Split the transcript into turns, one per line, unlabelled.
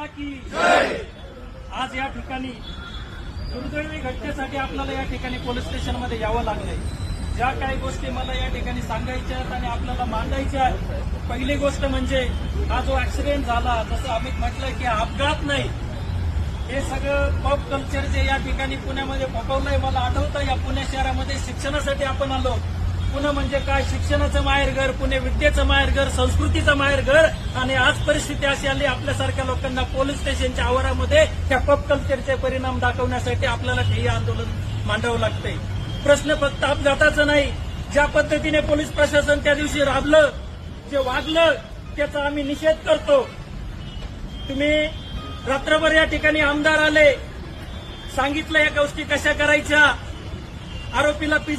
माता की आज या ठिकाणी दुर्दैवी घटनेसाठी आपल्याला या ठिकाणी पोलीस स्टेशनमध्ये यावं लागलंय. ज्या काही गोष्टी मला या ठिकाणी सांगायच्या आहेत आणि आपल्याला मांडायच्या आहेत, पहिली गोष्ट म्हणजे हा जो ऍक्सिडेंट झाला, जसं अमित म्हटलं की अपघात नाही, हे सगळं पब कल्चर जे या ठिकाणी पुण्यामध्ये फोफवलंय. मला आठवतं या पुणे शहरामध्ये शिक्षणासाठी आपण आलो. पुणे म्हणजे काय, शिक्षणाचं माहेरघर, पुणे विद्येचं माहेरघर, संस्कृतीचं माहेरघर, आणि आज परिस्थिती अशी आली आपल्यासारख्या लोकांना पोलीस स्टेशनच्या आवारामध्ये त्या पब कल्चरचे परिणाम दाखवण्यासाठी आपल्याला हे आंदोलन मांडावं लागतंय. प्रश्न फक्त अपघाताचा नाही, ज्या पद्धतीने पोलीस प्रशासन त्या दिवशी राबलं, जे वागलं, त्याचा आम्ही निषेध करतो. तुम्ही रात्रभर या ठिकाणी आमदार आले, सांगितलं या गोष्टी कशा करायच्या, आरोपीला